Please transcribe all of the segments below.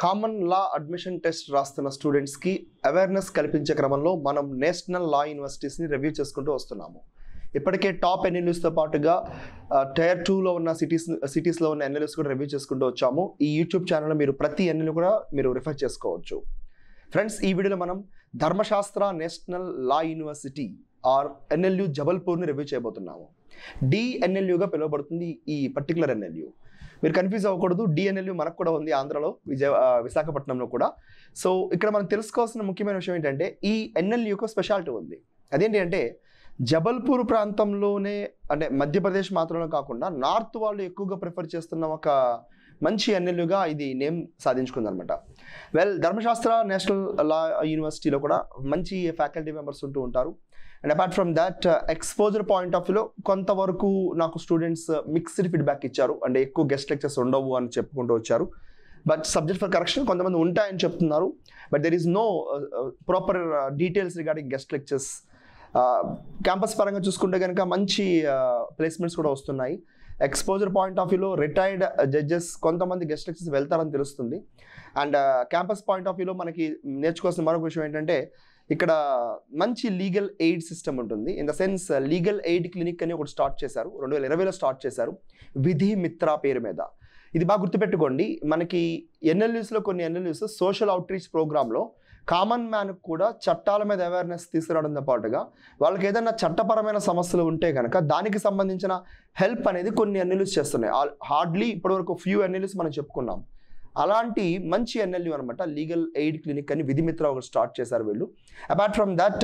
Common లా admission test రాస్తున్న స్టూడెంట్స్కి awareness కల్పించే క్రమంలో మనం నేషనల్ లా యూనివర్సిటీస్ని రివ్యూ చేసుకుంటూ వస్తున్నాము. ఇప్పటికే టాప్ ఎన్ఎల్యూస్తో పాటుగా టైర్ 2లో ఉన్న సిటీస్లో ఉన్న ఎన్ఎల్యూస్ కూడా రివ్యూ చేసుకుంటూ వచ్చాము. ఈ యూట్యూబ్ ఛానల్లో మీరు ప్రతి ఎన్ఎల్యూ కూడా మీరు రిఫర్ చేసుకోవచ్చు. ఫ్రెండ్స్, ఈ వీడియోలో మనం Dharmashastra national law university or NLU జబల్పూర్ని రివ్యూ చేయబోతున్నాము. డిఎన్ఎల్యూగా పిలువబడుతుంది ఈ పర్టికులర్ ఎన్ఎల్యూ. మీరు కన్ఫ్యూజ్ అవ్వకూడదు. డిఎన్ఎల్యూ మనకు కూడా ఉంది ఆంధ్రలో, విశాఖపట్నంలో కూడా. సో ఇక్కడ మనం తెలుసుకోవాల్సిన ముఖ్యమైన విషయం ఏంటంటే ఈ ఎన్ఎల్యూకు స్పెషాలిటీ ఉంది. అదేంటి అంటే జబల్పూర్ ప్రాంతంలోనే, అంటే మధ్యప్రదేశ్ మాత్రమే కాకుండా నార్త్ వాళ్ళు ఎక్కువగా ప్రిఫర్ చేస్తున్న ఒక మంచి ఎన్ఎల్యూగా ఇది నేమ్ సాధించుకుందనమాట. ధర్మశాస్త్ర నేషనల్ లా యూనివర్సిటీలో కూడా మంచి ఫ్యాకల్టీ మెంబర్స్ ఉంటూ ఉంటారు. And apart from that exposure point of వ్యూలో కొంతవరకు నాకు స్టూడెంట్స్ మిక్స్డ్ ఫీడ్బ్యాక్ ఇచ్చారు. అంటే ఎక్కువ గెస్ట్ లెక్చర్స్ ఉండవు అని చెప్పుకుంటూ వచ్చారు. బట్ సబ్జెక్ట్ ఫర్ కరెక్షన్ కొంతమంది ఉంటాయని చెప్తున్నారు. But there is no proper details regarding guest lectures. Campus పరంగా చూసుకుంటే కనుక మంచి ప్లేస్మెంట్స్ కూడా వస్తున్నాయి. ఎక్స్పోజర్ పాయింట్ ఆఫ్ వ్యూలో రిటైర్డ్ జడ్జెస్ కొంతమంది గెస్ట్ లెక్చర్స్ వెళ్తారని తెలుస్తుంది. అండ్ క్యాంపస్ పాయింట్ ఆఫ్ వ్యూలో మనకి నేర్చుకోవాల్సిన మరొక విషయం ఏంటంటే ఇక్కడ మంచి లీగల్ ఎయిడ్ సిస్టమ్ ఉంటుంది. In the sense legal aid clinic అని ఒకటి స్టార్ట్ చేశారు, 2020లో స్టార్ట్ చేశారు, విధి మిత్ర పేరు మీద. ఇది బాగా గుర్తుపెట్టుకోండి. మనకి ఎన్ఎల్యూస్లో కొన్ని ఎన్ఎల్యూస్ సోషల్ అవుట్రీచ్ ప్రోగ్రాంలో కామన్ మ్యాన్కి కూడా చట్టాల మీద అవేర్నెస్ తీసుకురావడంతో పాటుగా వాళ్ళకి ఏదైనా చట్టపరమైన సమస్యలు ఉంటే కనుక దానికి సంబంధించిన హెల్ప్ అనేది కొన్ని ఎన్ఎల్యూస్ చేస్తున్నాయి. హార్డ్లీ ఇప్పటివరకు ఫ్యూ ఎన్ఎల్యూస్ మనం చెప్పుకున్నాం. అలాంటి మంచి ఎన్ఎల్యూ అనమాట లీగల్ ఎయిడ్ క్లినిక్ అని విధిమిత్ర ఒకటి స్టార్ట్ చేశారు వీళ్ళు. అపార్ట్ ఫ్రమ్ దట్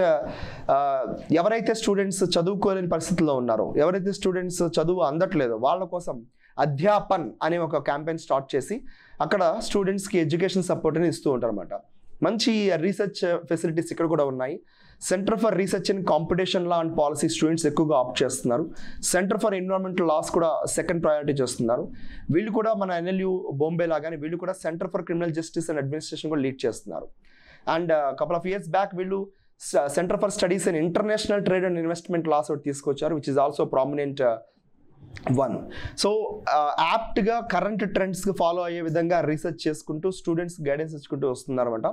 ఎవరైతే స్టూడెంట్స్ చదువుకోలేని పరిస్థితుల్లో ఉన్నారో, ఎవరైతే స్టూడెంట్స్ చదువు అందట్లేదో వాళ్ళ కోసం అధ్యాపన్ అనే ఒక క్యాంపెయిన్ స్టార్ట్ చేసి అక్కడ స్టూడెంట్స్కి ఎడ్యుకేషన్ సపోర్ట్ అని ఇస్తూ ఉంటారు అనమాట. మంచి రీసెర్చ్ ఫెసిలిటీస్ ఇక్కడ కూడా ఉన్నాయి. Centre for research in competition law and policy students ఎక్కువగా ఆప్ట్ చేస్తున్నారు. సెంటర్ ఫర్ ఎన్విరాన్మెంటల్ లాస్ కూడా సెకండ్ ప్రయారిటీ చేస్తున్నారు. వీళ్ళు కూడా మన ఎన్ఎల్యూ బాంబే లాగానే వీళ్ళు కూడా centre for criminal justice and administration కూడా లీడ్ చేస్తున్నారు. And couple of years back వీళ్ళు centre for studies in international trade and investment laws ఒకటి తీసుకొచ్చారు, which is also prominent one. So యాప్ట్గా కరెంట్ ట్రెండ్స్కి ఫాలో అయ్యే విధంగా రీసెర్చ్ చేసుకుంటూ స్టూడెంట్స్ గైడెన్స్ ఇచ్చుకుంటూ వస్తున్నారన్నమాట.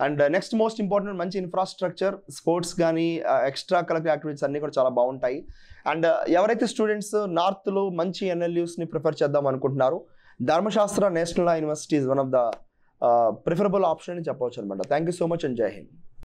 అండ్ నెక్స్ట్ మోస్ట్ ఇంపార్టెంట్ మంచి ఇన్ఫ్రాస్ట్రక్చర్, స్పోర్ట్స్ కానీ ఎక్స్ట్రా కరిక్యులర్ యాక్టివిటీస్ అన్నీ కూడా చాలా బాగుంటాయి. అండ్ ఎవరైతే స్టూడెంట్స్ నార్త్లో మంచి ఎన్ఎల్యూస్ని ప్రిఫర్ చేద్దాం అనుకుంటున్నారో ధర్మశాస్త్ర national law university is one of the preferable option అని చెప్పవచ్చు అనమాట. Thank you so much and జై హింద్.